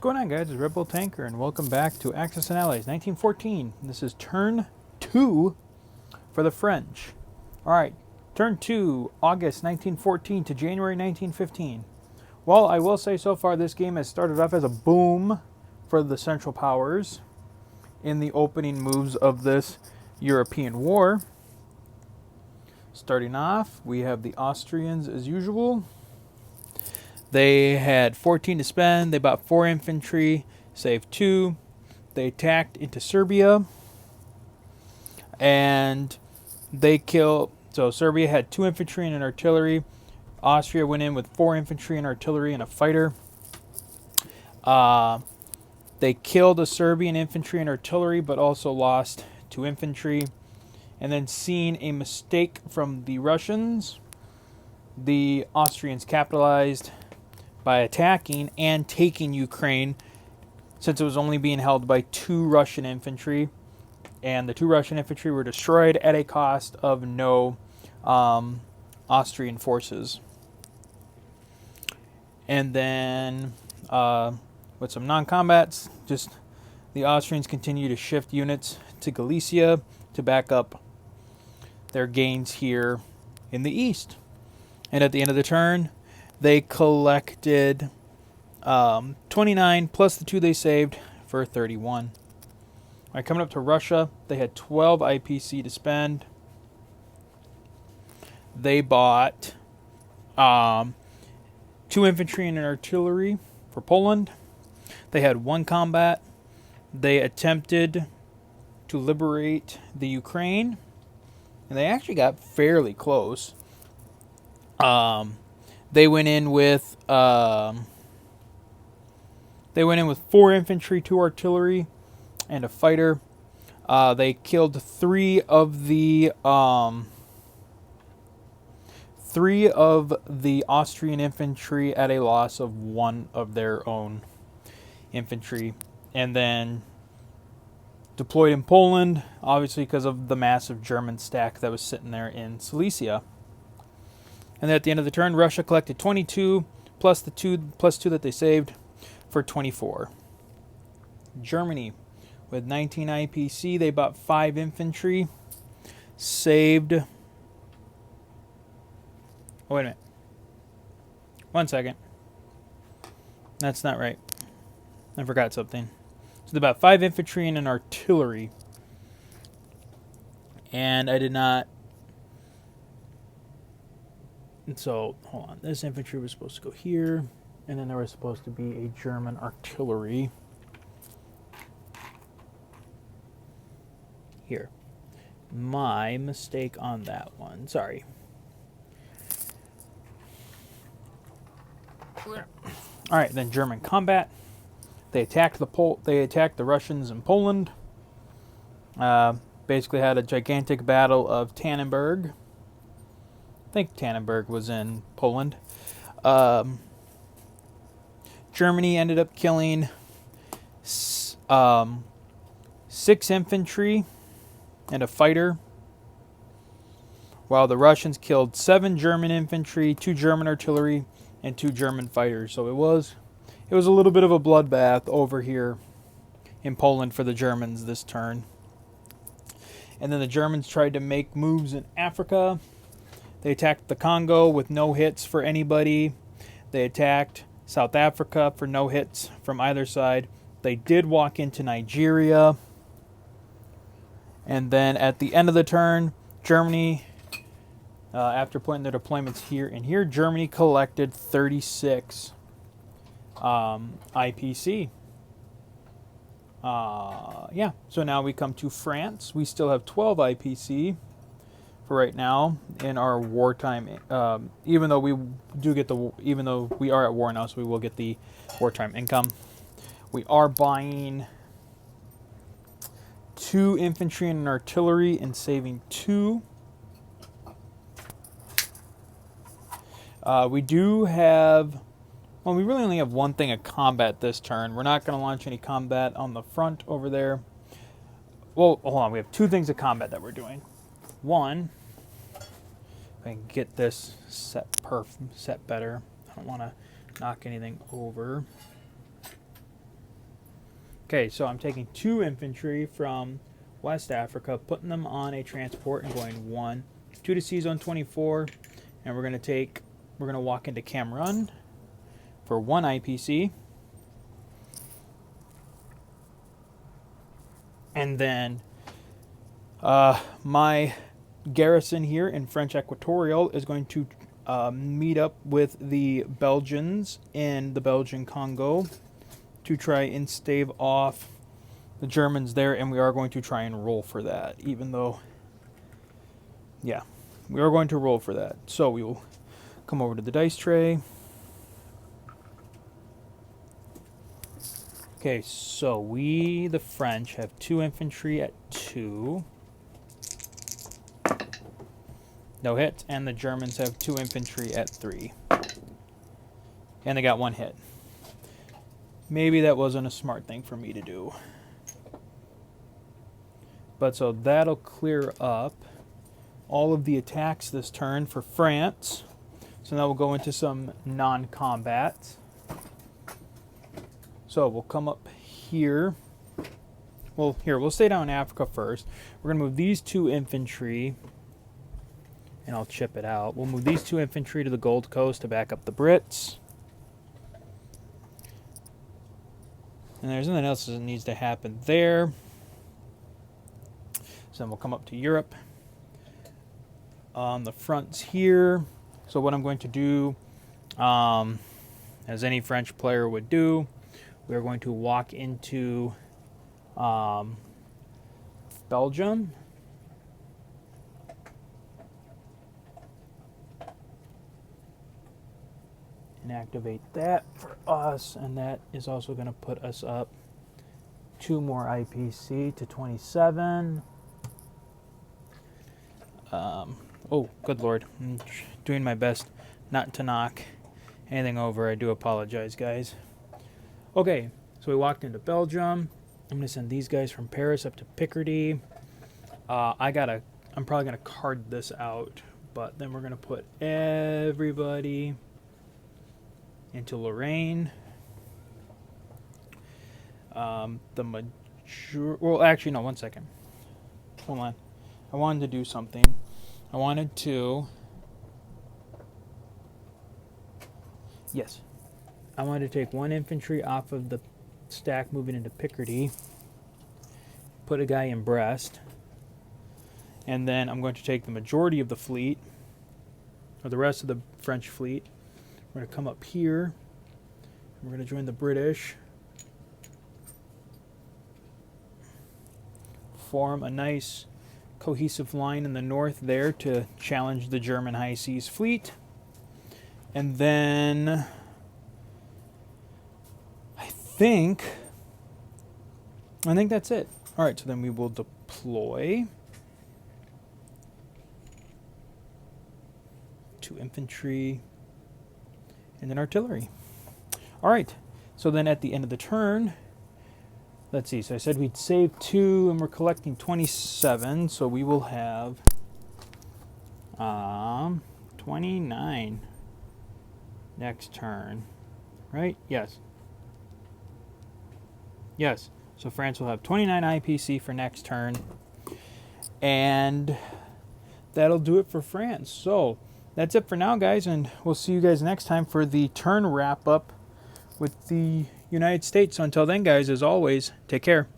going on, guys? It's Red Bull Tanker, and welcome back to Axis and Allies 1914. This is turn 2 for the French. Alright, turn 2, August 1914 to January 1915. Well, I will say so far this game has started off as a boom for the Central Powers in the opening moves of this European war. Starting off, we have the Austrians as usual. They had 14 to spend. They bought 4 infantry, saved 2. They attacked into Serbia. And they killed... So Serbia had 2 infantry and an artillery. Austria went in with 4 infantry and artillery and a fighter. They killed the Serbian infantry and artillery, but also lost 2 infantry. And then seeing a mistake from the Russians, the Austrians capitalized by attacking and taking Ukraine, since it was only being held by 2 Russian infantry, and the 2 Russian infantry were destroyed at a cost of no Austrian forces. And then with some non-combats, just the Austrians continue to shift units to Galicia to back up their gains here in the east. And at the end of the turn, they collected 29 plus the 2 they saved for 31. All right, coming up to Russia, they had 12 IPC to spend. They bought 2 infantry and an artillery for Poland. They had 1 combat. They attempted to liberate the Ukraine, and they actually got fairly close. They went in with 4 infantry, 2 artillery, and a fighter. They killed 3 of the Austrian infantry at a loss of 1 of their own infantry, and then deployed in Poland, obviously because of the massive German stack that was sitting there in Silesia. And then at the end of the turn, Russia collected 22 plus the 2 that they saved for 24. Germany with 19 IPC, they bought 5 infantry, saved... Oh, wait a minute. 1 second. That's not right. I forgot something. So they bought 5 infantry and an artillery. And I did not... And so, hold on. This infantry was supposed to go here. And then there was supposed to be a German artillery here. My mistake on that one. Sorry. Alright, then German combat. They attacked the Russians in Poland. Basically had a gigantic battle of Tannenberg. I think Tannenberg was in Poland. Germany ended up killing 6 infantry and a fighter, while the Russians killed 7 German infantry, 2 German artillery, and 2 German fighters. So it was a little bit of a bloodbath over here in Poland for the Germans this turn. And then the Germans tried to make moves in Africa. They attacked the Congo with no hits for anybody. They attacked South Africa for no hits from either side. They did walk into Nigeria. And then at the end of the turn, Germany, after putting their deployments here and here, Germany collected 36 IPC. Yeah, so now we come to France. We still have 12 IPC for right now in our wartime. Even though we are at war now, so we will get the wartime income. We are buying 2 infantry and an artillery and saving 2. We do have... Well, we really only have 1 thing of combat this turn. We're not going to launch any combat on the front over there. Well, hold on. We have 2 things of combat that we're doing. 1, if I can get this set better. I don't want to knock anything over. Okay, so I'm taking 2 infantry from West Africa, putting them on a transport and going 1, 2 to Sea Zone 24, and we're going to walk into Cameroon for 1 IPC. And then my garrison here in French Equatorial is going to meet up with the Belgians in the Belgian Congo to try and stave off the Germans there, and we are going to try and roll for that, even though, yeah, we are going to roll for that. So we will come over to the dice tray. Okay, so we, the French, have 2 infantry at 2. No hit. And the Germans have 2 infantry at 3. And they got 1 hit. Maybe that wasn't a smart thing for me to do. But so that'll clear up all of the attacks this turn for France. So now we'll go into some non-combat. So we'll come up here. Well, here, we'll stay down in Africa first. We're going to move these 2 infantry, and I'll chip it out. We'll move these 2 infantry to the Gold Coast to back up the Brits. And there's nothing else that needs to happen there. So then we'll come up to Europe. On the fronts here. So what I'm going to do, as any French player would do, we are going to walk into Belgium. And activate that for us. And that is also going to put us up 2 more IPC to 27. Oh, good Lord. I'm doing my best not to knock anything over. I do apologize, guys. Okay, so we walked into Belgium. I'm going to send these guys from Paris up to Picardy. I'm probably going to card this out, but then we're going to put everybody into Lorraine. Well, actually, no, 1 second. Hold on. I wanted to do something. I wanted to take 1 infantry off of the stack moving into Picardy, put a guy in Brest, and then I'm going to take the majority of the fleet, or the rest of the French fleet. We're going to come up here. We're going to join the British, form a nice cohesive line in the north there to challenge the German High Seas fleet. And then I think that's it. All right, so then we will deploy 2 infantry and then artillery. All right, so then at the end of the turn, let's see, so I said we'd save 2 and we're collecting 27, so we will have 29 next turn, right? Yes. Yes, so France will have 29 IPC for next turn, and that'll do it for France. So that's it for now, guys, and we'll see you guys next time for the turn wrap-up with the United States. So until then, guys, as always, take care.